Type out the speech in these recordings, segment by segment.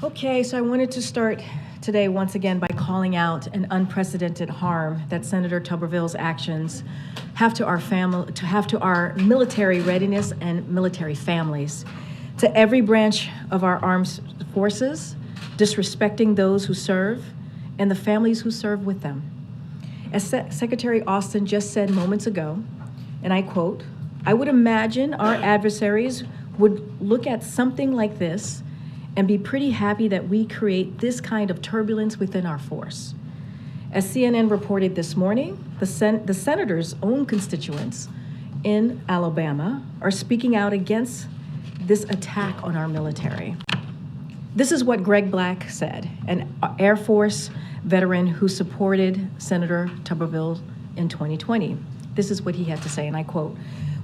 Okay, so I wanted to start today once again by calling out an unprecedented harm that Senator Tuberville's actions have to our military readiness and military families, to every branch of our armed forces, disrespecting those who serve and the families who serve with them. As Secretary Austin just said moments ago, and I quote, "I would imagine our adversaries would look at something like this and be pretty happy that we create this kind of turbulence within our force." As CNN reported this morning, the senator's own constituents in Alabama are speaking out against this attack on our military. This is what Greg Black said, an Air Force veteran who supported Senator Tuberville in 2020. This is what he had to say, and I quote,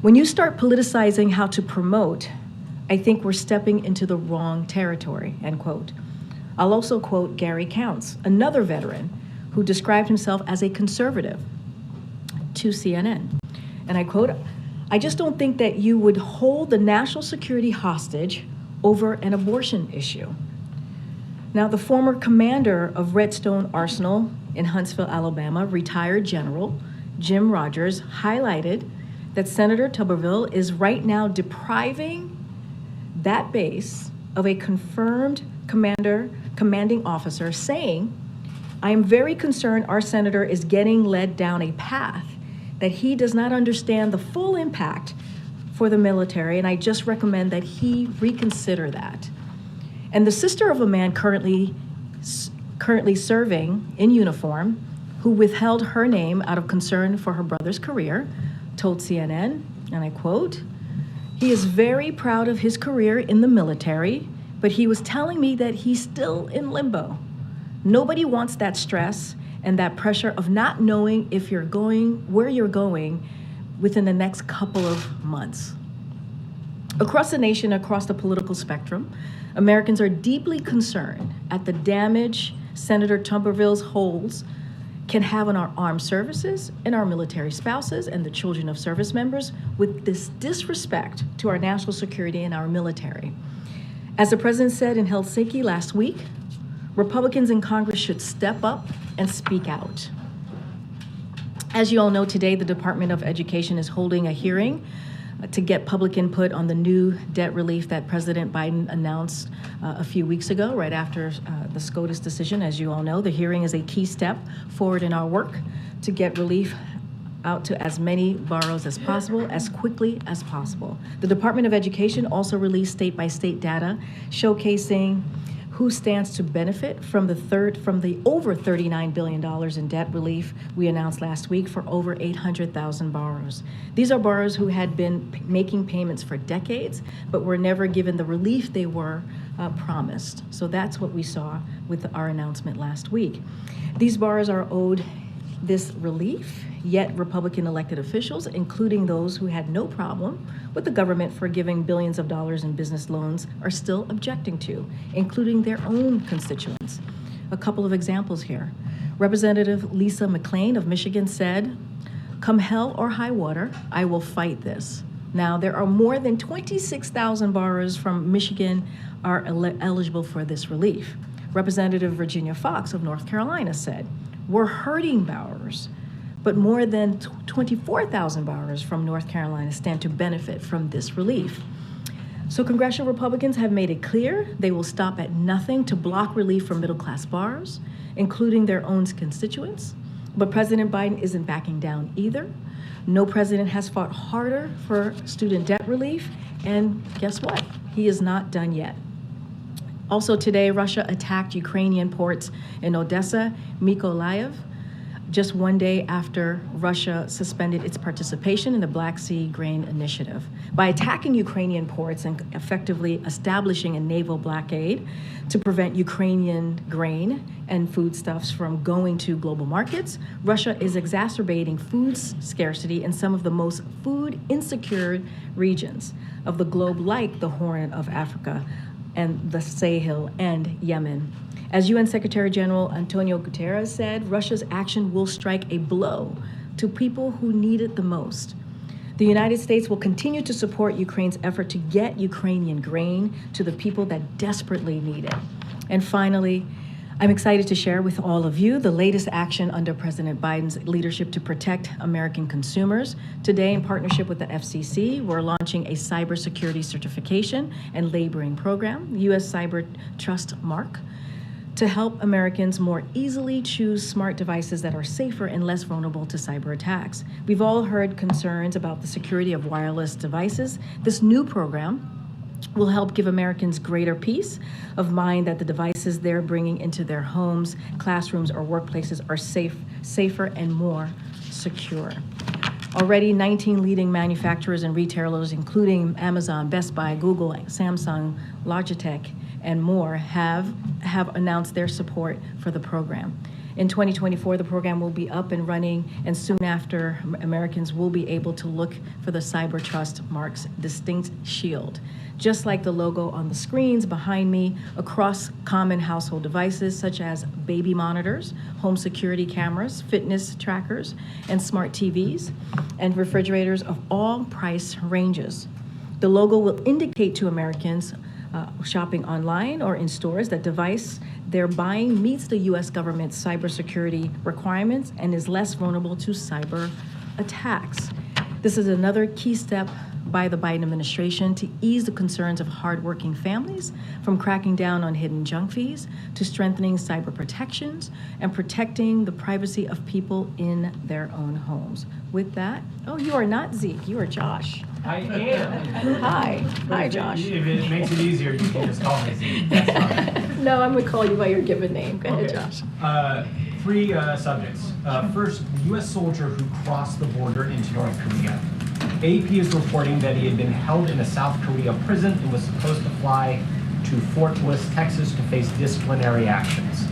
"When you start politicizing how to promote, I think we're stepping into the wrong territory," end quote. I'll also quote Gary Counts, another veteran who described himself as a conservative, to CNN. And I quote, "I just don't think that you would hold the national security hostage over an abortion issue." Now, the former commander of Redstone Arsenal in Huntsville, Alabama, retired General Jim Rogers, highlighted that Senator Tuberville is right now depriving that base of a confirmed commanding officer, saying, "I am very concerned our senator is getting led down a path that he does not understand the full impact for the military, and I just recommend that he reconsider that." And the sister of a man currently serving in uniform, who withheld her name out of concern for her brother's career, told CNN, and I quote, "He is very proud of his career in the military, but he was telling me that he's still in limbo. Nobody wants that stress and that pressure of not knowing if you're going, where you're going within the next couple of months." Across the nation, across the political spectrum, Americans are deeply concerned at the damage Senator Tuberville's holds can have on our armed services and our military spouses and the children of service members with this disrespect to our national security and our military. As the president said in Helsinki last week, Republicans in Congress should step up and speak out. As you all know, today the Department of Education is holding a hearing to get public input on the new debt relief that President Biden announced a few weeks ago, right after the SCOTUS decision. As you all know, the hearing is a key step forward in our work to get relief out to as many borrowers as possible, as quickly as possible. The Department of Education also released state-by-state data showcasing who stands to benefit from the over $39 billion in debt relief we announced last week for over 800,000 borrowers. These are borrowers who had been making payments for decades, but were never given the relief they were promised. So that's what we saw with our announcement last week. These borrowers are owed this relief, yet Republican elected officials, including those who had no problem with the government for giving billions of dollars in business loans, are still objecting to, including their own constituents. A couple of examples here. Representative Lisa McClain of Michigan said, "Come hell or high water, I will fight this." Now, there are more than 26,000 borrowers from Michigan are eligible for this relief. Representative Virginia Foxx of North Carolina said, "We're hurting borrowers, but more than 24,000 borrowers from North Carolina stand to benefit from this relief." So congressional Republicans have made it clear they will stop at nothing to block relief for middle-class borrowers, including their own constituents. But President Biden isn't backing down either. No president has fought harder for student debt relief, and guess what? He is not done yet. Also today, Russia attacked Ukrainian ports in Odessa, Mykolaiv, just one day after Russia suspended its participation in the Black Sea Grain Initiative. By attacking Ukrainian ports and effectively establishing a naval blockade to prevent Ukrainian grain and foodstuffs from going to global markets, Russia is exacerbating food scarcity in some of the most food insecure regions of the globe, like the Horn of Africa and the Sahel and Yemen. As UN Secretary General Antonio Guterres said, Russia's action will strike a blow to people who need it the most. The United States will continue to support Ukraine's effort to get Ukrainian grain to the people that desperately need it. And finally, I'm excited to share with all of you the latest action under President Biden's leadership to protect American consumers. Today, in partnership with the FCC, we're launching a cybersecurity certification and labeling program, U.S. Cyber Trust Mark, to help Americans more easily choose smart devices that are safer and less vulnerable to cyber attacks. We've all heard concerns about the security of wireless devices. This new program will help give Americans greater peace of mind that the devices they're bringing into their homes, classrooms, or workplaces are safer and more secure. Already, 19 leading manufacturers and retailers, including Amazon, Best Buy, Google, Samsung, Logitech, and more, have announced their support for the program. In 2024, the program will be up and running, and soon after, Americans will be able to look for the Cyber Trust Mark's distinct shield. Just like the logo on the screens behind me, across common household devices such as baby monitors, home security cameras, fitness trackers, and smart TVs, and refrigerators of all price ranges. The logo will indicate to Americans shopping online or in stores that device they're buying meets the U.S. government's cybersecurity requirements and is less vulnerable to cyber attacks. This is another key step by the Biden administration to ease the concerns of hardworking families, from cracking down on hidden junk fees to strengthening cyber protections and protecting the privacy of people in their own homes. With that, oh, you are not Zeke, you are Josh. I am. Hi, Josh. If it makes it easier, you can just call me Zeke. That's fine. No, I'm gonna call you by your given name. Go ahead, Okay. Josh. Three subjects. First, U.S. soldier who crossed the border into North Korea. AP is reporting that he had been held in a South Korea prison and was supposed to fly to Fort Bliss, Texas to face disciplinary actions.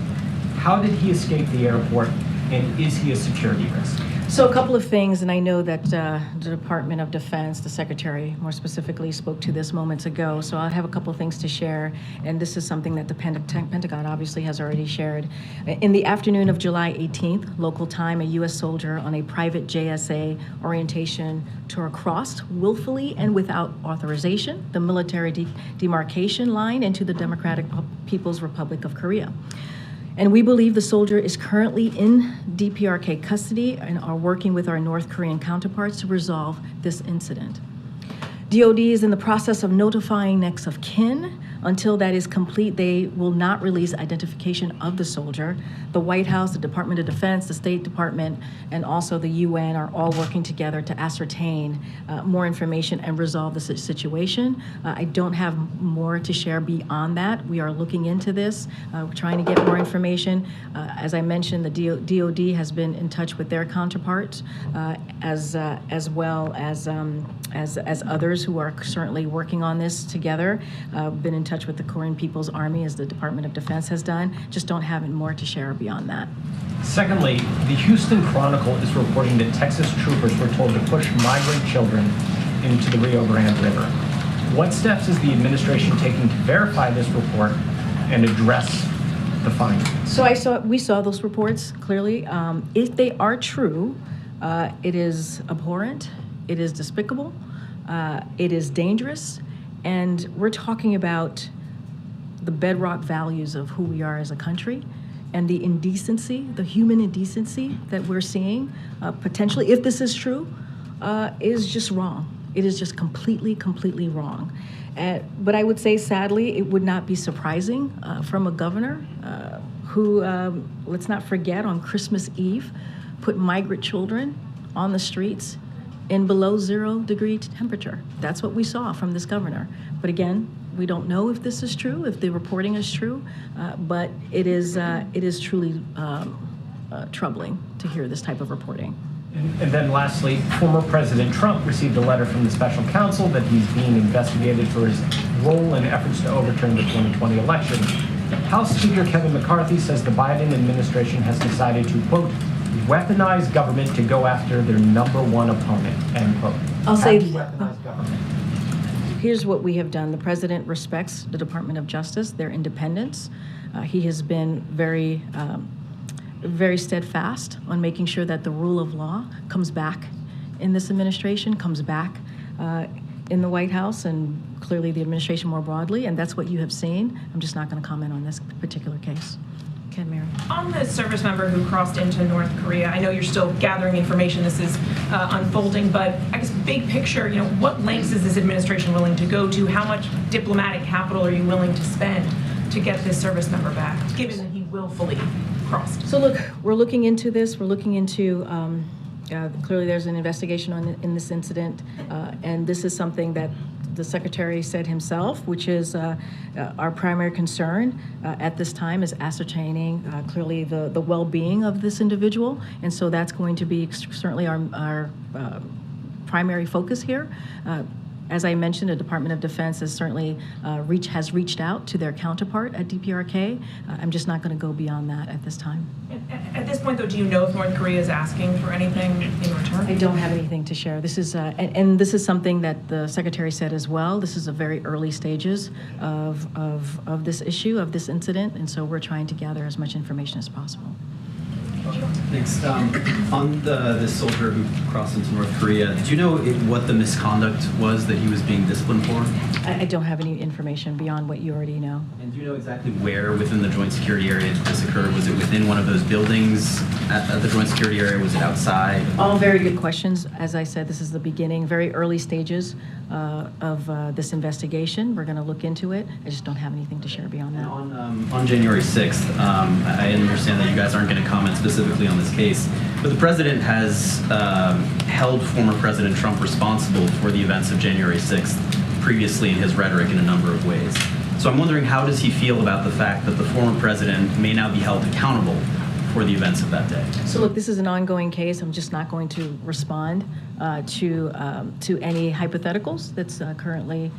How did he escape the airport, and is he a security risk? So a couple of things, and I know that the Department of Defense, the Secretary more specifically, spoke to this moments ago, so I'll have a couple of things to share, and this is something that the Pentagon obviously has already shared. In the afternoon of July 18th, local time, a U.S. soldier on a private JSA orientation tour crossed willfully and without authorization the military demarcation line into the Democratic People's Republic of Korea. And we believe the soldier is currently in DPRK custody and are working with our North Korean counterparts to resolve this incident. DOD is in the process of notifying next of kin. Until that is complete, they will not release identification of the soldier. The White House, the Department of Defense, the State Department, and also the UN are all working together to ascertain more information and resolve the situation. I don't have more to share beyond that. We are looking into this. We're trying to get more information. As I mentioned, the DOD has been in touch with their counterparts, as well as others who are certainly working on this together. Been in touch with the Korean People's Army, as the Department of Defense has done. Just don't have more to share beyond that. Secondly, the Houston Chronicle is reporting that Texas troopers were told to push migrant children into the Rio Grande River. What steps is the administration taking to verify this report and address the findings? So we saw those reports clearly. If they are true, it is abhorrent, it is despicable, it is dangerous, and we're talking about the bedrock values of who we are as a country, and the indecency, the human indecency that we're seeing, potentially, if this is true, is just wrong. It is just completely wrong. But I would say, sadly, it would not be surprising from a governor who, let's not forget, on Christmas Eve, put migrant children on the streets in below 0 degree temperature. That's what we saw from this governor. But again, we don't know if this is true, if the reporting is true, but it is truly troubling to hear this type of reporting. And then lastly, former President Trump received a letter from the special counsel that he's being investigated for his role in efforts to overturn the 2020 election. House Speaker Kevin McCarthy says the Biden administration has decided to, quote, weaponize government to go after their number one opponent, end quote. I'll say, weaponize government. Here's what we have done. The president respects the Department of Justice, their independence. He has been very steadfast on making sure that the rule of law comes back in this administration, comes back. in the White House and clearly the administration more broadly, and that's what you have seen. I'm just not going to comment on this particular case. Okay, Mary. On the service member who crossed into North Korea, I know you're still gathering information. This is unfolding, but I guess big picture, what lengths is this administration willing to go to? How much diplomatic capital are you willing to spend to get this service member back, given that he willfully crossed? So look, we're looking into this. We're looking into, clearly there's an investigation in this incident, and this is something that the Secretary said himself, which is our primary concern at this time is ascertaining clearly the well-being of this individual, and so that's going to be certainly our primary focus here. As I mentioned, the Department of Defense has certainly has reached out to their counterpart at DPRK. I'm just not going to go beyond that at this time. At this point, though, do you know if North Korea is asking for anything in return? I don't have anything to share. This is, and this is something that the Secretary said as well. This is a very early stages of this issue, of this incident, and so we're trying to gather as much information as possible. Thanks. On this soldier who crossed into North Korea, do you know what the misconduct was that he was being disciplined for? I don't have any information beyond what you already know. And do you know exactly where within the joint security area this occurred? Was it within one of those buildings at the joint security area? Was it outside? All very good questions. As I said, this is the beginning, very early stages of this investigation. We're going to look into it. I just don't have anything to share beyond that. On January 6th, I understand that you guys aren't going to comment specifically on this case, but the president has held former President Trump responsible for the events of January 6th previously in his rhetoric in a number of ways. So I'm wondering, how does he feel about the fact that the former president may now be held accountable for the events of that day? So look, this is an ongoing case. I'm just not going to respond to any hypotheticals that's currently,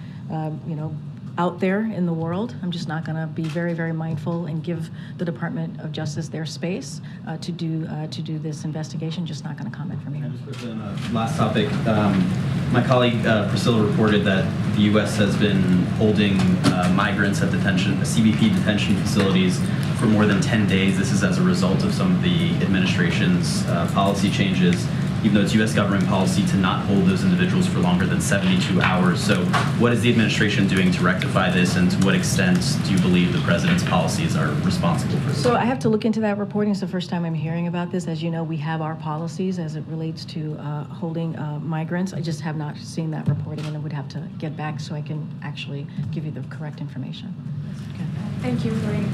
out there in the world. I'm just not going to be very, very mindful and give the Department of Justice their space to do this investigation. Just not going to comment from here. And just quickly on the last topic, my colleague Priscilla reported that the U.S. has been holding migrants at CBP detention facilities for more than 10 days. This is as a result of some of the administration's policy changes, even though it's U.S. government policy to not hold those individuals for longer than 72 hours. So what is the administration doing to rectify this, and to what extent do you believe the president's policies are responsible for this? So I have to look into that reporting. It's the first time I'm hearing about this. As you know, we have our policies as it relates to holding migrants. I just have not seen that reporting, and I would have to get back so I can actually give you the correct information. Okay. Thank you, Lorraine.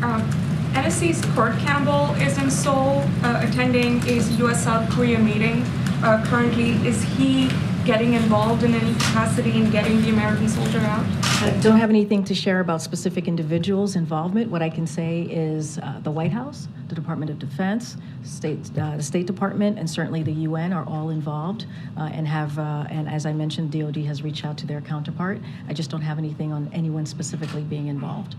NSC's Kurt Campbell is in Seoul attending a U.S. South Korea meeting. Currently, is he getting involved in any capacity in getting the American soldier out? I don't have anything to share about specific individuals' involvement. What I can say is the White House, the Department of Defense, the State Department, and certainly the UN are all involved and as I mentioned, DOD has reached out to their counterpart. I just don't have anything on anyone specifically being involved.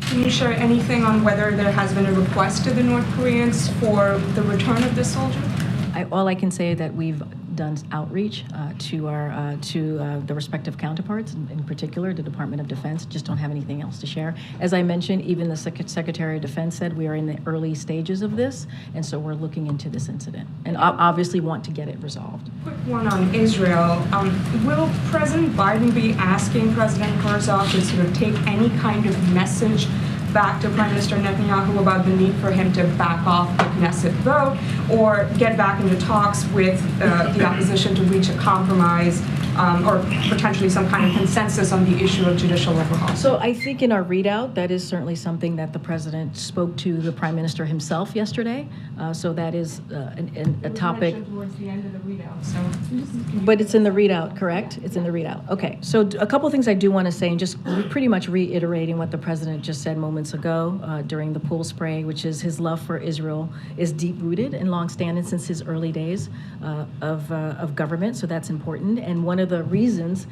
Can you share anything on whether there has been a request to the North Koreans for the return of this soldier? All I can say is that we've done outreach to the respective counterparts, in particular the Department of Defense. Just don't have anything else to share. As I mentioned, even the Secretary of Defense said we are in the early stages of this, and so we're looking into this incident and obviously want to get it resolved. Quick one on Israel. Will President Biden be asking President Herzog to sort of take any kind of message back to Prime Minister Netanyahu about the need for him to back off the Knesset vote, or get back into talks with the opposition to reach a compromise or potentially some kind of consensus on the issue of judicial overhaul? So I think in our readout, that is certainly something that the President spoke to the Prime Minister himself yesterday. So that is a topic. It was mentioned towards the end of the readout, so. But it's in the readout, correct? It's in the readout. Okay. So a couple things I do want to say, and just pretty much reiterating what the President just said moments ago during the pool spray, which is his love for Israel is deep-rooted and long-standing since his early days of government. So that's important. And one of the reasons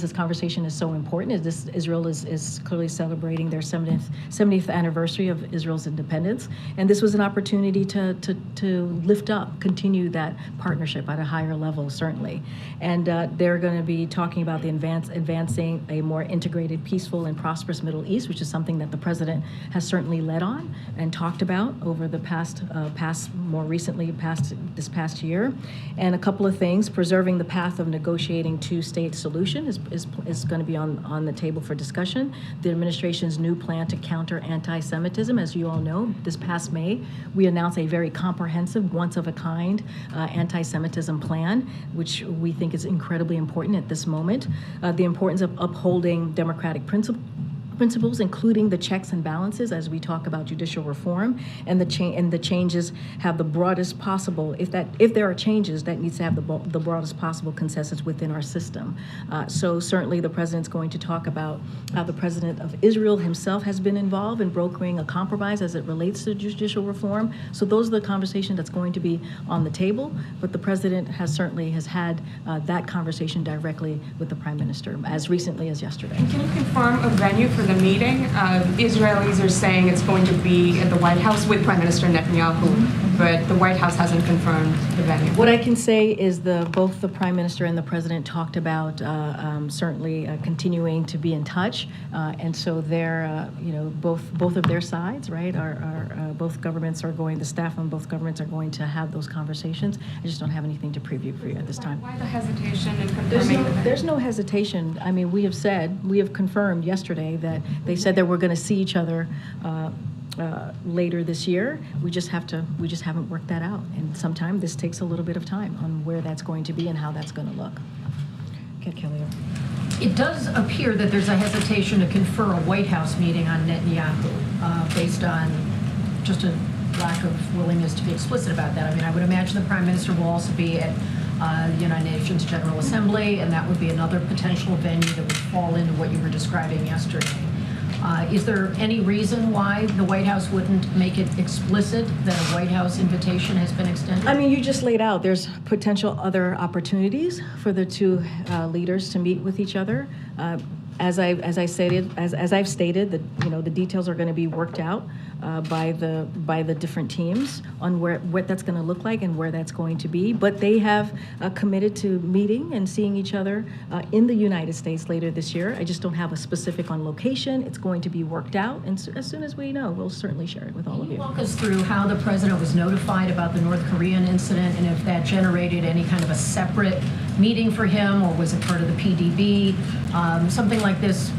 this conversation is so important is this: Israel is clearly celebrating their 70th anniversary of Israel's independence, and this was an opportunity to lift up, continue that partnership at a higher level, certainly. And they're going to be talking about the advancing a more integrated, peaceful, and prosperous Middle East, which is something that the President has certainly led on and talked about over the this past year. And a couple of things: preserving the path of negotiation negotiating two-state solution is going to be on the table for discussion. The administration's new plan to counter anti-Semitism, as you all know, this past May, we announced a very comprehensive, once-of-a-kind anti-Semitism plan, which we think is incredibly important at this moment. The importance of upholding democratic principles, including the checks and balances as we talk about judicial reform, and the changes have the broadest possible. If there are changes, that needs to have the broadest possible consensus within our system. So certainly the president's going to talk about how the president of Israel himself has been involved in brokering a compromise as it relates to judicial reform. So those are the conversations that's going to be on the table. But the president has had that conversation directly with the prime minister as recently as yesterday. Can you confirm a venue for the meeting? Israelis are saying it's going to be at the White House with Prime Minister Netanyahu, but the White House hasn't confirmed the venue. What I can say is both the prime minister and the president talked about certainly continuing to be in touch, and so they're both of their sides, right? Are both governments are going. The staff on both governments are going to have those conversations. I just don't have anything to preview for you at this time. Why the hesitation in confirming the venue? There's no hesitation. I mean, we have confirmed yesterday that they said that we're going to see each other later this year. We just haven't worked that out, and sometimes this takes a little bit of time on where that's going to be and how that's going to look. Okay, Kelly. It does appear that there's a hesitation to confer a White House meeting on Netanyahu based on just a lack of willingness to be explicit about that. I mean, I would imagine the Prime Minister will also be at the United Nations General Assembly, and that would be another potential venue that would fall into what you were describing yesterday. Is there any reason why the White House wouldn't make it explicit that a White House invitation has been extended? I mean, you just laid out there's potential other opportunities for the two leaders to meet with each other. As I've stated, the details are going to be worked out by the different teams on what that's going to look like and where that's going to be. But they have committed to meeting and seeing each other in the United States later this year. I just don't have a specific on location. It's going to be worked out, and as soon as we know, we'll certainly share it with all of you. Walk us through how the president was notified about the North Korean incident, and if that generated any kind of a separate meeting for him, or was it part of the PDB? Something like this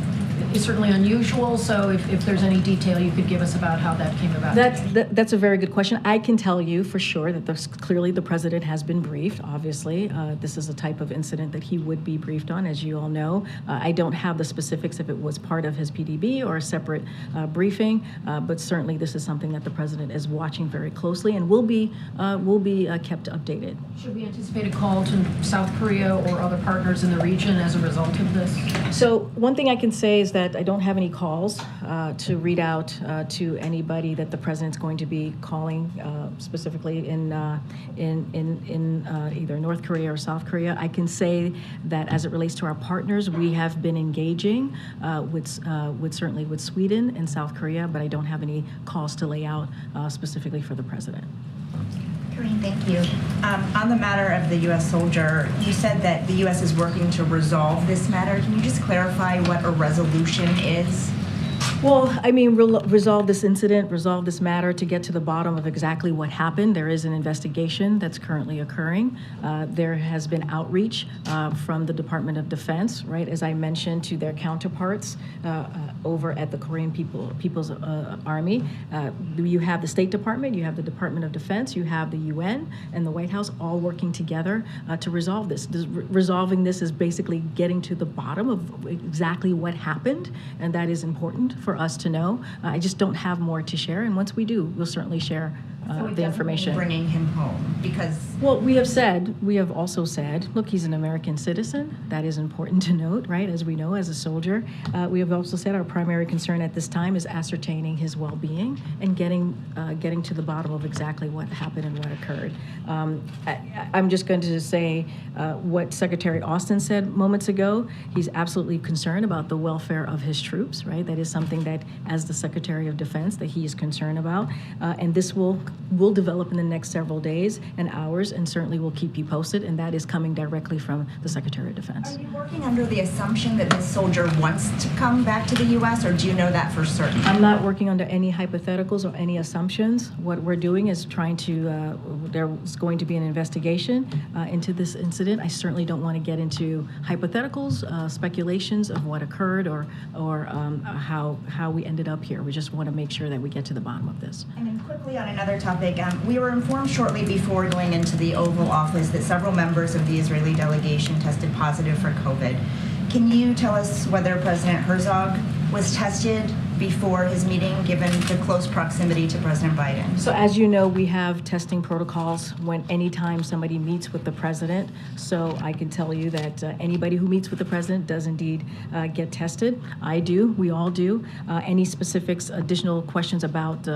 is certainly unusual, so if there's any detail you could give us about how that came about. That's a very good question. I can tell you for sure that clearly the president has been briefed, obviously. This is a type of incident that he would be briefed on, as you all know. I don't have the specifics if it was part of his PDB or a separate briefing, but certainly this is something that the president is watching very closely and will be kept updated. Should we anticipate a call to South Korea or other partners in the region as a result of this? So one thing I can say is that I don't have any calls to read out to anybody that the president's going to be calling specifically in either North Korea or South Korea. I can say that as it relates to our partners, we have been engaging certainly with Sweden and South Korea, but I don't have any calls to lay out specifically for the president. Karine, thank you. On the matter of the U.S. soldier, you said that the U.S. is working to resolve this matter. Can you just clarify what a resolution is? Well, I mean, resolve this incident, resolve this matter to get to the bottom of exactly what happened. There is an investigation that's currently occurring. There has been outreach from the Department of Defense, right, as I mentioned, to their counterparts over at the Korean People's Army. You have the State Department, you have the Department of Defense, you have the UN and the White House all working together to resolve this. Resolving this is basically getting to the bottom of exactly what happened, and that is important for us to know. I just don't have more to share, and once we do, we'll certainly share the information. Bringing him home, because well, we have also said, look, he's an American citizen. That is important to note, right? As we know, as a soldier, we have also said our primary concern at this time is ascertaining his well-being and getting to the bottom of exactly what happened and what occurred. I'm just going to say what Secretary Austin said moments ago. He's absolutely concerned about the welfare of his troops, right? That is something that, as the Secretary of Defense, that he is concerned about, and this will will develop in the next several days and hours, and certainly we'll keep you posted, and that is coming directly from the Secretary of Defense. Are you working under the assumption that this soldier wants to come back to the U.S., or do you know that for certain? I'm not working under any hypotheticals or any assumptions. What we're doing is trying to, there's going to be an investigation into this incident. I certainly don't want to get into hypotheticals, speculations of what occurred or how we ended up here. We just want to make sure that we get to the bottom of this. And then quickly on another topic, we were informed shortly before going into the Oval Office that several members of the Israeli delegation tested positive for COVID. Can you tell us whether President Herzog was tested before his meeting, given the close proximity to President Biden? So as you know, we have testing protocols when anytime somebody meets with the president. So I can tell you that anybody who meets with the president does indeed get tested. I do. We all do. Any specifics, additional questions about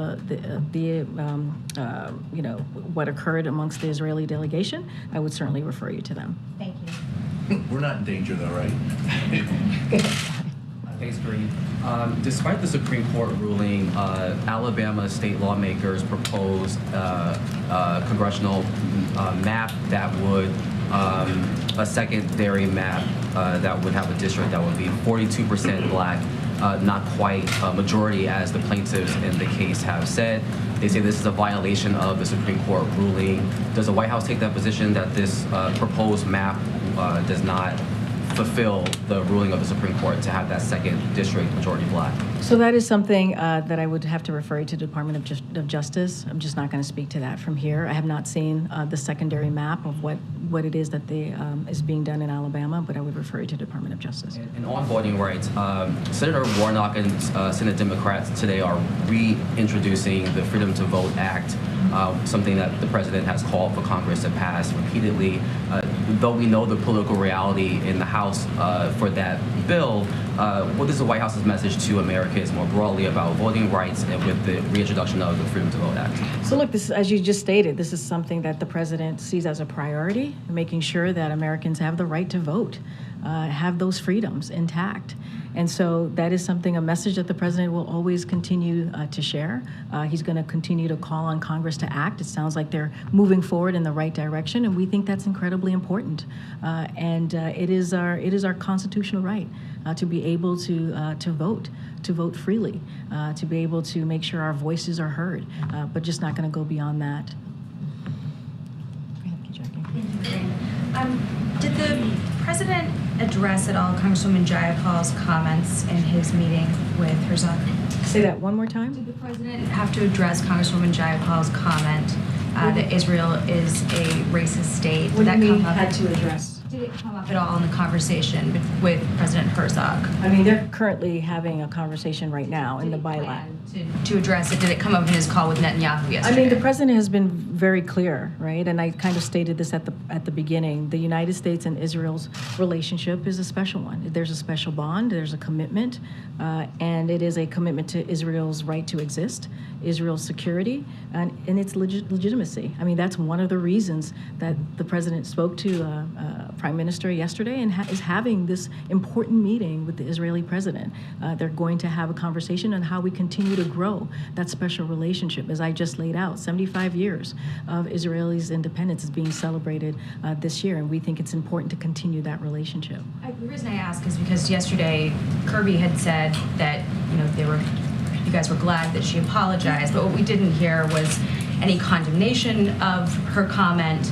what occurred amongst the Israeli delegation, I would certainly refer you to them. Thank you. We're not in danger though, right? Thanks, Kareem. Despite the Supreme Court ruling, Alabama state lawmakers proposed a congressional map that would, a secondary map that would have a district that would be 42% black, not quite a majority as the plaintiffs in the case have said. They say this is a violation of the Supreme Court ruling. Does the White House take that position that this proposed map does not fulfill the ruling of the Supreme Court to have that second district majority black? So that is something that I would have to refer you to the Department of Justice. I'm just not going to speak to that from here. I have not seen the secondary map of what it is that is being done in Alabama, but I would refer you to the Department of Justice. And on voting rights, Senator Warnock and Senate Democrats today are reintroducing the Freedom to Vote Act, something that the president has called for Congress to pass repeatedly. Though we know the political reality in the House for that bill, what is the White House's message to Americans more broadly about voting rights and with the reintroduction of the Freedom to Vote Act? So look, this, as you just stated, this is something that the president sees as a priority, making sure that Americans have the right to vote, have those freedoms intact. And so that is something, a message that the president will always continue to share. He's going to continue to call on Congress to act. It sounds like they're moving forward in the right direction, and we think that's incredibly important. It is our constitutional right to be able to vote freely, to be able to make sure our voices are heard, but just not going to go beyond that. Go ahead, Jackie. Did the president address at all Congresswoman Jayapal's comments in his meeting with Herzog? Say that one more time. Did the president have to address Congresswoman Jayapal's comment that Israel is a racist state? What do you mean had to address? Did it come up at all in the conversation with President Herzog? I mean, they're currently having a conversation right now in the bilat. To address it, did it come up in his call with Netanyahu yesterday? I mean, the president has been very clear, right? And I kind of stated this at the beginning. The United States and Israel's relationship is a special one. There's a special bond. There's a commitment, and it is a commitment to Israel's right to exist, Israel's security, and its legitimacy. I mean, that's one of the reasons that the president spoke to Prime Minister yesterday and is having this important meeting with the Israeli president. They're going to have a conversation on how we continue to grow that special relationship. As I just laid out, 75 years of Israel's independence is being celebrated this year, and we think it's important to continue that relationship. The reason I ask is because yesterday Kirby had said that you guys were glad that she apologized, but what we didn't hear was any condemnation of her comment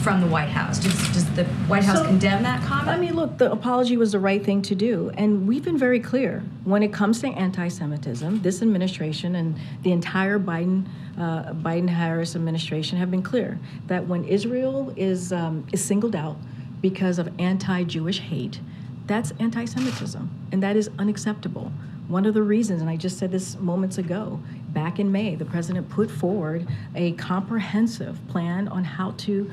from the White House. Does the White House condemn that comment? I mean, look, the apology was the right thing to do, and we've been very clear when it comes to anti-Semitism. This administration and the entire Biden-Harris administration have been clear that when Israel is singled out because of anti-Jewish hate, that's anti-Semitism, and that is unacceptable. One of the reasons, and I just said this moments ago, back in May, the president put forward a comprehensive plan on how to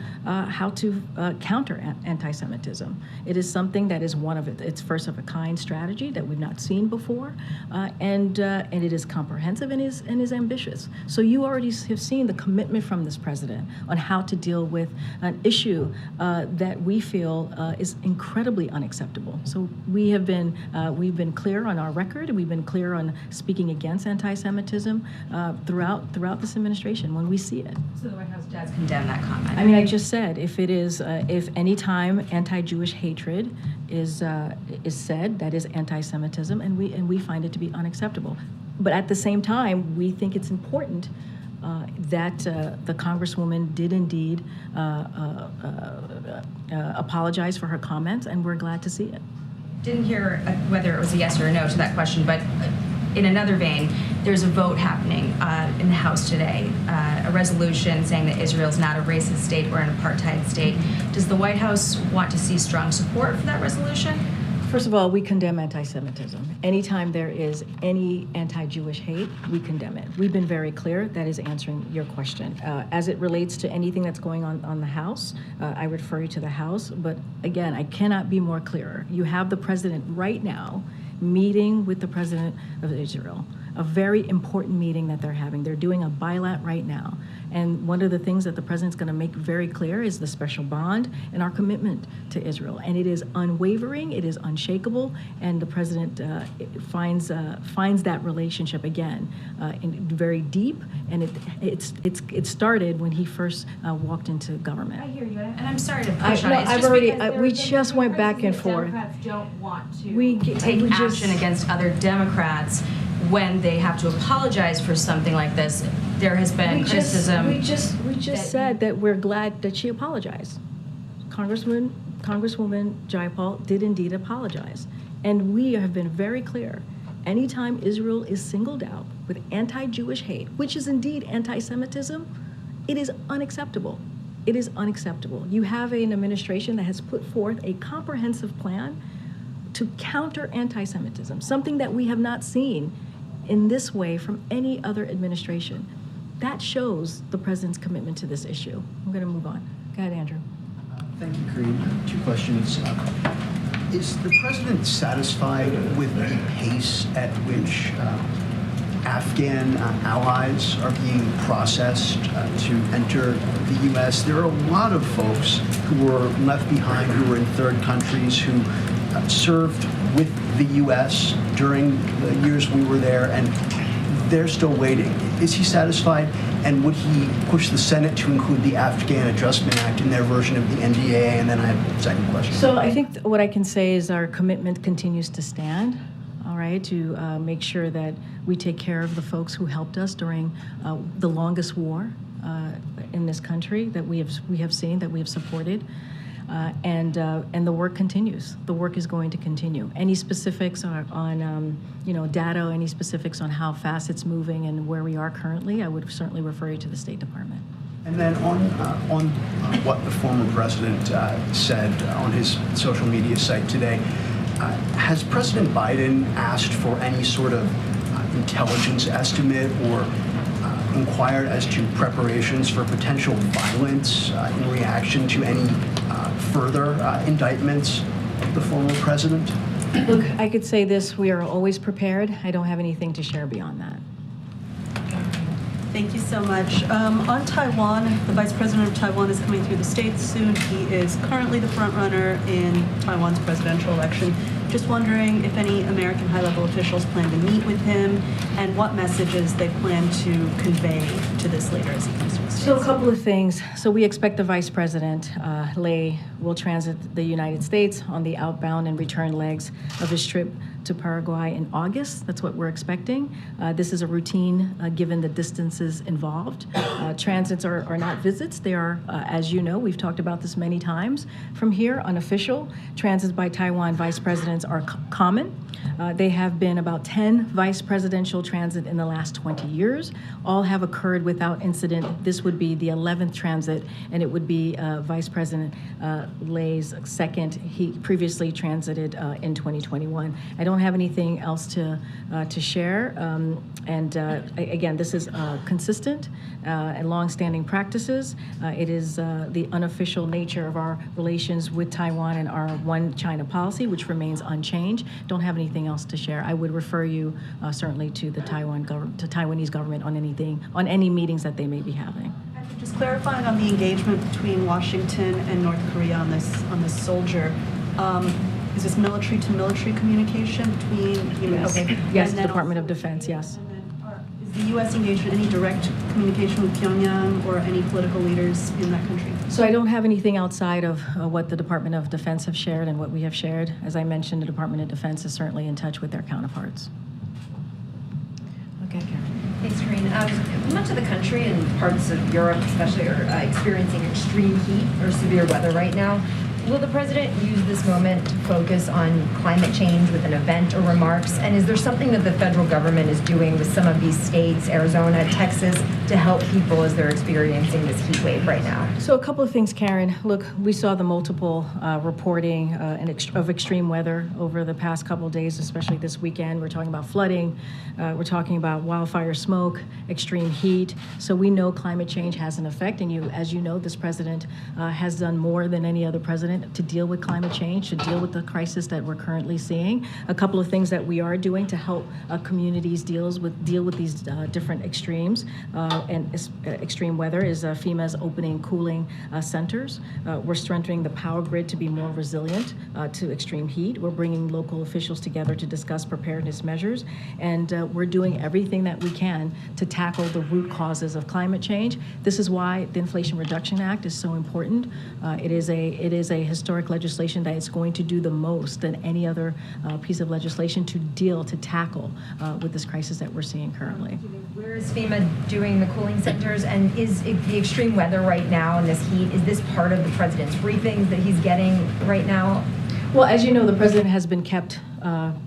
counter anti-Semitism. It is something that is its first of a kind strategy that we've not seen before, and it is comprehensive and is ambitious. So you already have seen the commitment from this president on how to deal with an issue that we feel is incredibly unacceptable. So we've been clear on our record. We've been clear on speaking against anti-Semitism. throughout this administration when we see it. So the White House does condemn that comment. I mean, I just said if any time anti-Jewish hatred is said, that is anti-Semitism, and we find it to be unacceptable. But at the same time, we think it's important that the Congresswoman did indeed apologize for her comments, and we're glad to see it. Didn't hear whether it was a yes or a no to that question, but in another vein, there's a vote happening in the House today, a resolution saying that Israel is not a racist state or an apartheid state. Does the White House want to see strong support for that resolution? First of all, we condemn anti-Semitism. Anytime there is any anti-Jewish hate, we condemn it. We've been very clear. That is answering your question. As it relates to anything that's going on the House, I refer you to the House. But again, I cannot be more clearer. You have the president right now meeting with the president of Israel, a very important meeting that they're having. They're doing a bilat right now. And one of the things that the president's going to make very clear is the special bond and our commitment to Israel. And it is unwavering, it is unshakable, and the president finds that relationship again very deep. And it started when he first walked into government. I hear you, and I'm sorry to push on it. It's I've just already. because We just went back and forth. Democrats don't want to take action against other Democrats when they have to apologize for something like this. There has been criticism. We just said that we're glad that she apologized. Congresswoman Jayapal did indeed apologize. And we have been very clear. Anytime Israel is singled out with anti-Jewish hate, which is indeed anti-Semitism, it is unacceptable. It is unacceptable. You have an administration that has put forth a comprehensive plan to counter anti-Semitism, something that we have not seen in this way from any other administration. That shows the president's commitment to this issue. I'm going to move on. Go ahead, Andrew. Thank you, Karine. Two questions. Is the president satisfied with the pace at which Afghan allies are being processed to enter the U.S.? There are a lot of folks who were left behind, who were in third countries, who served with the U.S. during the years we were there, and they're still waiting. Is he satisfied? And would he push the Senate to include the Afghan Adjustment Act in their version of the NDAA? And then I have a second question. So I think what I can say is our commitment continues to stand, all right, to make sure that we take care of the folks who helped us during the longest war in this country that we have seen, that we have supported. And the work continues. The work is going to continue. Any specifics on data, any specifics on how fast it's moving and where we are currently, I would certainly refer you to the State Department. And then on what the former president said on his social media site today, has President Biden asked for any sort of intelligence estimate or inquired as to preparations for potential violence in reaction to any further indictments of the former president? Look, I could say this, we are always prepared. I don't have anything to share beyond that. Thank you so much. On Taiwan, the Vice President of Taiwan is coming through the States soon. He is currently the front runner in Taiwan's presidential election. Just wondering if any American high-level officials plan to meet with him and what messages they plan to convey to this leader as he comes to the States. So a couple of things. So we expect the Vice President, Lei, will transit the United States on the outbound and return legs of his trip to Paraguay in August. That's what we're expecting. This is a routine given the distances involved. Transits are not visits. They are, as you know, we've talked about this many times. From here, unofficial transits by Taiwan vice presidents are common. They have been about 10 vice presidential transit in the last 20 years. All have occurred without incident. This would be the 11th transit, and it would be Vice President Lei's second. He previously transited in 2021. I don't have anything else to share. Again, this is consistent and longstanding practices. It is the unofficial nature of our relations with Taiwan and our one China policy, which remains unchanged. Don't have anything else to share. I would refer you certainly to the Taiwanese government on any meetings that they may be having. Just clarifying on the engagement between Washington and North Korea on this soldier. Is this military-to-military communication between? Yes. Okay. Yes, Department of Defense. Yes. And then, is the U.S. engaged in any direct communication with Pyongyang or any political leaders in that country? So I don't have anything outside of what the Department of Defense have shared and what we have shared. As I mentioned, the Department of Defense is certainly in touch with their counterparts. Okay, Karen. Thanks, Karine. Much of the country and parts of Europe especially are experiencing extreme heat or severe weather right now. Will the president use this moment to focus on climate change with an event or remarks? And is there something that the federal government is doing with some of these states, Arizona, Texas, to help people as they're experiencing this heat wave right now? So a couple of things, Karen. Look, we saw the multiple reporting of extreme weather over the past couple of days, especially this weekend. We're talking about flooding. We're talking about wildfire smoke, extreme heat. So we know climate change has an effect. And as you know, this president has done more than any other president to deal with climate change, to deal with the crisis that we're currently seeing. A couple of things that we are doing to help communities deal with these different extremes and extreme weather is FEMA's opening cooling centers. We're strengthening the power grid to be more resilient to extreme heat. We're bringing local officials together to discuss preparedness measures, and we're doing everything that we can to tackle the root causes of climate change. This is why the Inflation Reduction Act is so important. It is a historic legislation that is going to do the most than any other piece of legislation to tackle with this crisis that we're seeing currently. Where is FEMA doing the cooling centers, and is the extreme weather right now and this heat, is this part of the president's briefings that he's getting right now? Well, as you know, the president has been kept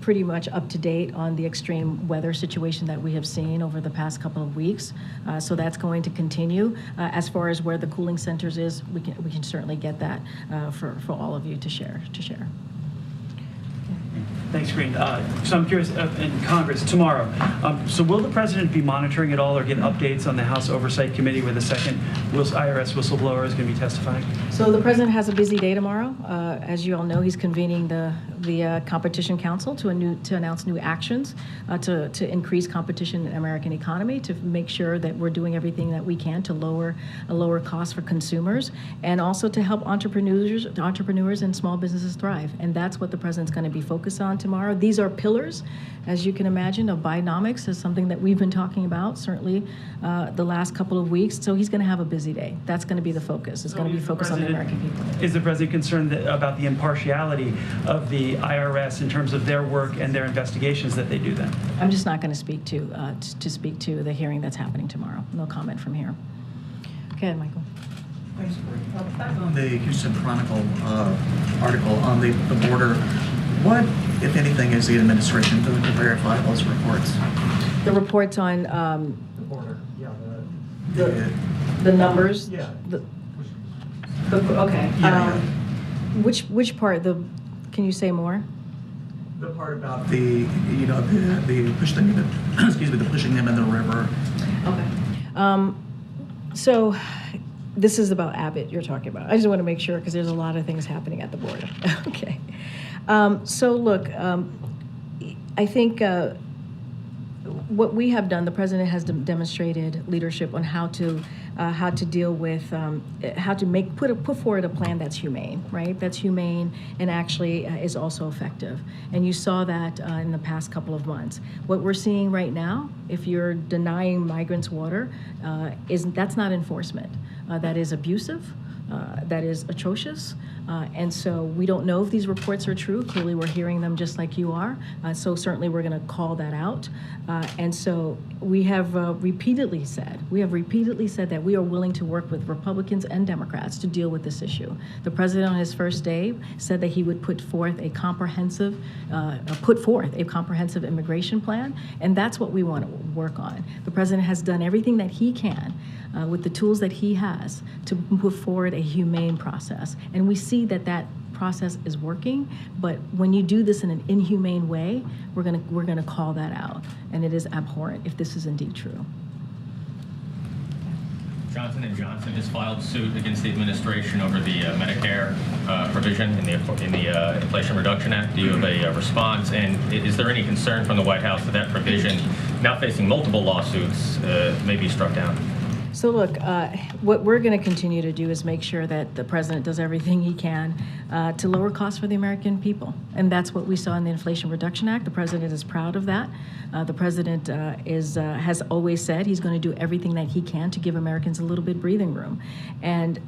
pretty much up to date on the extreme weather situation that we have seen over the past couple of weeks. So that's going to continue. As far as where the cooling centers is, we can certainly get that for all of you to share. Thanks, Green. So I'm curious, in Congress tomorrow, so will the president be monitoring it all or get updates on the House Oversight Committee where the second IRS whistleblower is going to be testifying? So the president has a busy day tomorrow. As you all know, he's convening the Competition Council to announce new actions to increase competition in the American economy, to make sure that we're doing everything that we can to lower costs for consumers, and also to help entrepreneurs and small businesses thrive. And that's what the president's going to be focused on tomorrow. These are pillars, as you can imagine, of Bidenomics, is something that we've been talking about certainly the last couple of weeks. So he's going to have a busy day. That's going to be the focus. It's going to be focused on the American people. Is the president concerned about the impartiality of the IRS in terms of their work and their investigations that they do then? I'm just not going to speak to the hearing that's happening tomorrow. No comment from here. Okay, Michael. Thanks, Marie. Back on the Houston Chronicle article on the border, what, if anything, is the administration doing to verify those reports? The reports on The border, yeah. the numbers. Yeah. Okay. Yeah. Which part? Can you say more? The part about The pushing them, the pushing them in the river. Okay. So this is about Abbott you're talking about. I just want to make sure because there's a lot of things happening at the border. Okay. So look, I think what we have done, the president has demonstrated leadership on how to deal with, how to put forward a plan that's humane, right? That's humane and actually is also effective. And you saw that in the past couple of months. What we're seeing right now, if you're denying migrants water, that's not enforcement. That is abusive. That is atrocious. And so we don't know if these reports are true. Clearly, we're hearing them just like you are. So certainly we're going to call that out. And so we have repeatedly said that we are willing to work with Republicans and Democrats to deal with this issue. The president on his first day said that he would put forth a comprehensive immigration plan, and that's what we want to work on. The president has done everything that he can with the tools that he has to put forward a humane process. And we see that process is working, but when you do this in an inhumane way, we're gonna call that out. And it is abhorrent if this is indeed true. Johnson & Johnson has filed suit against the administration over the Medicare provision in the Inflation Reduction Act. Do you have a response? And is there any concern from the White House that provision, now facing multiple lawsuits, may be struck down? So look, what we're going to continue to do is make sure that the president does everything he can to lower costs for the American people. And that's what we saw in the Inflation Reduction Act. The president is proud of that. The president has always said he's going to do everything that he can to give Americans a little bit breathing room. And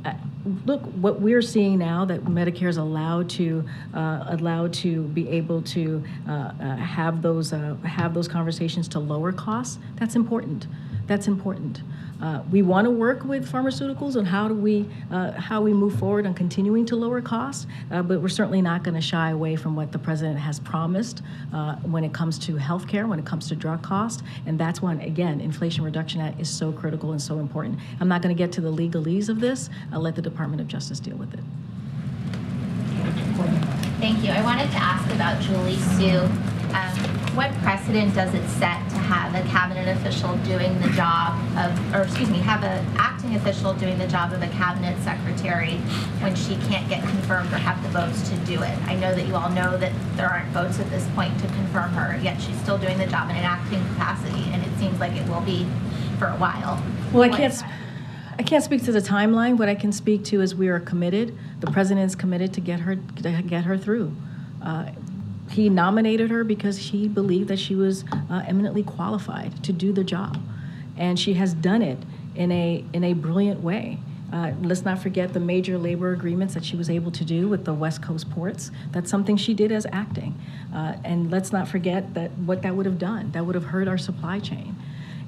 look, what we're seeing now that Medicare is allowed to be able to have those conversations to lower costs. That's important. That's important. We want to work with pharmaceuticals on how we move forward on continuing to lower costs, but we're certainly not going to shy away from what the president has promised when it comes to health care, when it comes to drug costs, and that's when, again, Inflation Reduction Act is so critical and so important. I'm not going to get to the legalese of this. I'll let the Department of Justice deal with it. Thank you. I wanted to ask about Julie Su. What precedent does it set to have a cabinet official doing the job of, or excuse me, have an acting official doing the job of a cabinet secretary when she can't get confirmed or have the votes to do it? I know that you all know that there aren't votes at this point to confirm her, yet she's still doing the job in an acting capacity, and it seems like it will be for a while. Well, I can't speak to the timeline. What I can speak to is we are committed. The president is committed to get her through. He nominated her because he believed that she was eminently qualified to do the job, and she has done it in a brilliant way. Let's not forget the major labor agreements that she was able to do with the West Coast ports. That's something she did as acting, and let's not forget that what that would have done. That would have hurt our supply chain.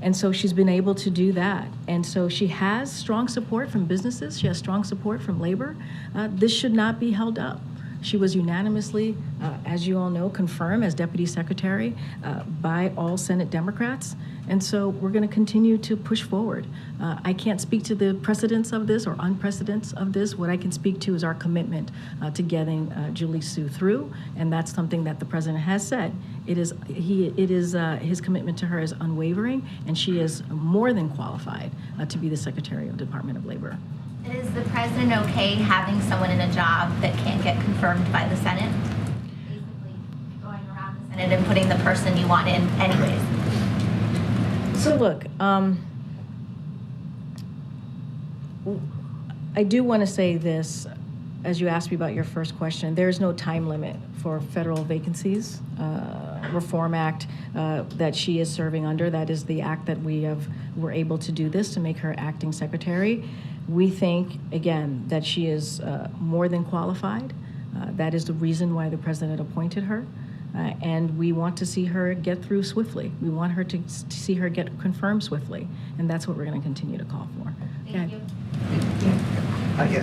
And so she's been able to do that. And so she has strong support from businesses. She has strong support from labor. This should not be held up. She was unanimously, as you all know, confirmed as Deputy Secretary by all Senate Democrats. And so we're going to continue to push forward. I can't speak to the precedents of this or unprecedents of this. What I can speak to is our commitment to getting Julie Su through, and that's something that the president has said. His commitment to her is unwavering, and she is more than qualified to be the Secretary of the Department of Labor. Is the president okay having someone in a job that can't get confirmed by the Senate? Basically going around the Senate and putting the person you want in anyways. So look, I do want to say this, as you asked me about your first question, there is no time limit for federal vacancies. Reform Act that she is serving under, that is the act that we're able to do this to make her acting secretary. We think, again, that she is more than qualified. That is the reason why the president appointed her. And we want to see her get through swiftly. We want her to see her get confirmed swiftly. And that's what we're going to continue to call for. Thank you.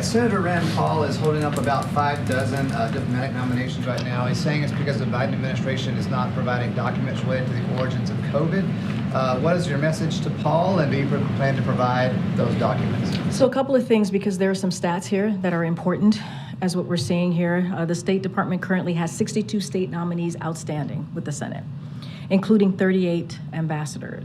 Senator Rand Paul is holding up about 6 diplomatic nominations right now. He's saying it's because the Biden administration is not providing documents related to the origins of COVID. What is your message to Paul, and do you plan to provide those documents? So a couple of things, because there are some stats here that are important as what we're seeing here. The State Department currently has 62 state nominees outstanding with the Senate, including 38 ambassadorial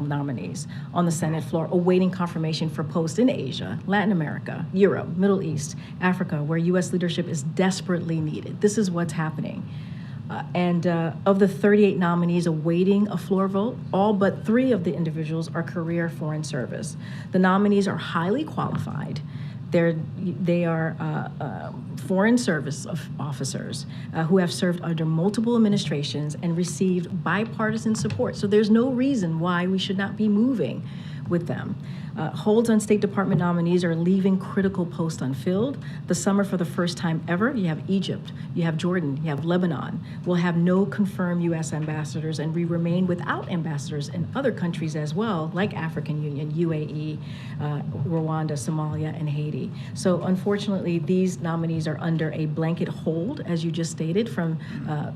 nominees on the Senate floor, awaiting confirmation for posts in Asia, Latin America, Europe, Middle East, Africa, where U.S. leadership is desperately needed. This is what's happening. And of the 38 nominees awaiting a floor vote, all but 3 of the individuals are career foreign service. The nominees are highly qualified. They are foreign service officers who have served under multiple administrations and received bipartisan support. So there's no reason why we should not be moving with them. Holds on State Department nominees are leaving critical posts unfilled. This summer, for the first time ever, you have Egypt, you have Jordan, you have Lebanon. We'll have no confirmed U.S. ambassadors, and we remain without ambassadors in other countries as well, like African Union, UAE, Rwanda, Somalia, and Haiti. So unfortunately, these nominees are under a blanket hold, as you just stated, from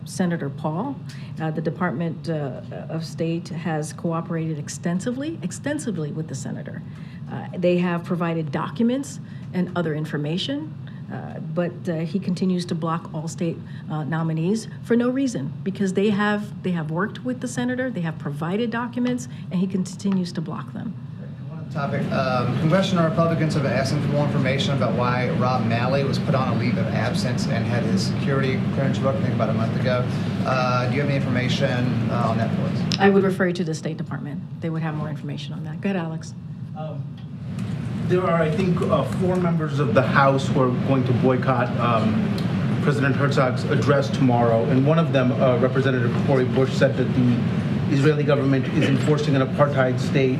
Senator Paul. The Department of State has cooperated extensively with the senator. They have provided documents and other information, but he continues to block all state nominees for no reason, because they have worked with the senator, they have provided documents, and he continues to block them. One of Topic. Congressional Republicans have been asking for more information about why Rob Malley was put on a leave of absence and had his security clearance revoked, I think, about a month ago. Do you have any information on that for us? I would refer you to the State Department. They would have more information on that. Go ahead, Alex. There are, I think, 4 members of the House who are going to boycott President Herzog's address tomorrow. And one of them, Representative Cori Bush, said that the Israeli government is enforcing an apartheid state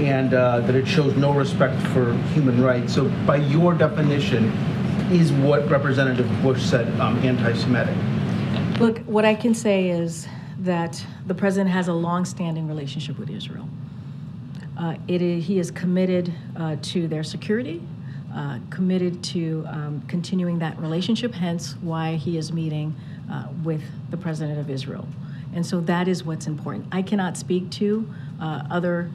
and that it shows no respect for human rights. So by your definition, is what Representative Bush said anti-Semitic? Look, what I can say is that the president has a long-standing relationship with Israel. He is committed to their security, committed to continuing that relationship, hence why he is meeting with the president of Israel. And so that is what's important. I cannot speak to other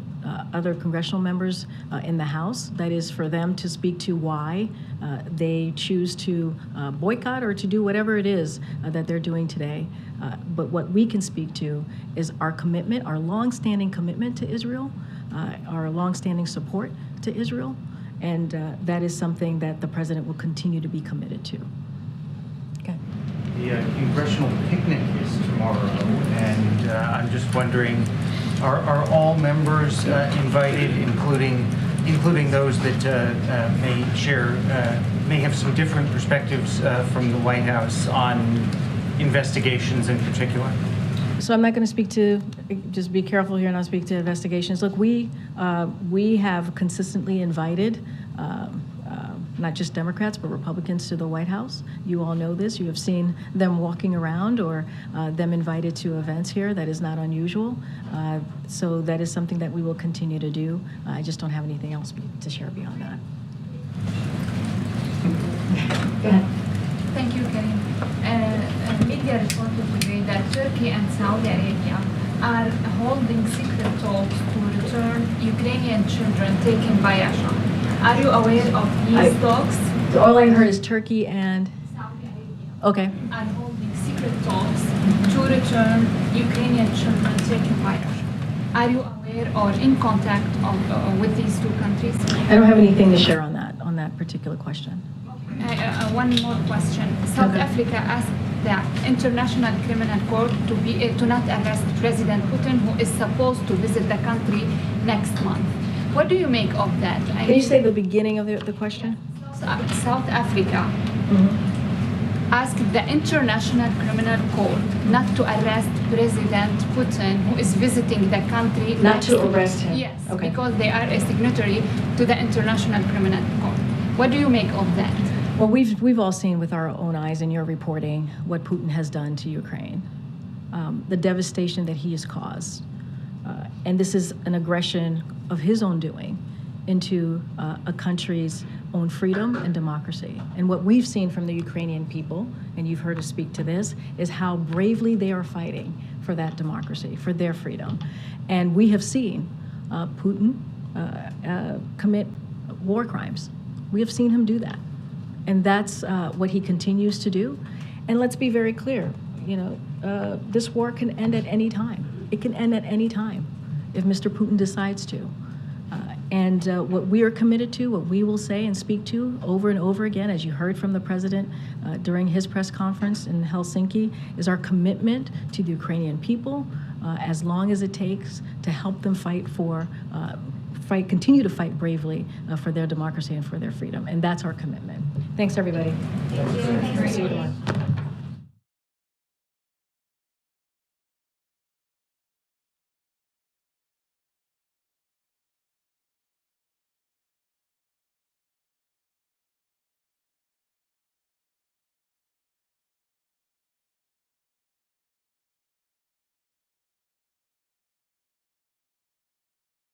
congressional members in the House. That is for them to speak to why they choose to boycott or to do whatever it is that they're doing today. But what we can speak to is our commitment, our longstanding commitment to Israel, our longstanding support to Israel, and that is something that the president will continue to be committed to. Okay. The congressional picnic is tomorrow, and I'm just wondering, are all members invited, including those that may have some different perspectives from the White House on investigations in particular? So I'm not going to speak to, just be careful here, not speak to investigations. Look, we have consistently invited not just Democrats, but Republicans to the White House. You all know this. You have seen them walking around or them invited to events here. That is not unusual. So that is something that we will continue to do. I just don't have anything else to share beyond that. Go ahead. Thank you, Karim. Media reported today that Turkey and Saudi Arabia are holding secret talks to return Ukrainian children taken by Russia. Are you aware of these talks? All I heard is Turkey and Saudi Arabia okay. are holding secret talks to return Ukrainian children taken by Russia. Are you aware or in contact with these two countries? I don't have anything to share on that particular question. One more question. South Africa asked the International Criminal Court to not arrest President Putin, who is supposed to visit the country next month. What do you make of that? Can you say the beginning of the question? South Africa asked the International Criminal Court not to arrest President Putin, who is visiting the country. Not to arrest him? Yes, okay. Because they are a signatory to the International Criminal Court. What do you make of that? Well, we've all seen with our own eyes in your reporting what Putin has done to Ukraine, the devastation that he has caused. And this is an aggression of his own doing into a country's own freedom and democracy. And what we've seen from the Ukrainian people, and you've heard us speak to this, is how bravely they are fighting for that democracy, for their freedom. And we have seen Putin commit war crimes. We have seen him do that. And that's what he continues to do. And let's be very clear, this war can end at any time. It can end at any time if Mr. Putin decides to. And what we are committed to, what we will say and speak to over and over again, as you heard from the president during his press conference in Helsinki, is our commitment to the Ukrainian people as long as it takes to help them continue to fight bravely for their democracy and for their freedom. And that's our commitment. Thanks, everybody. Thank you. See you tomorrow.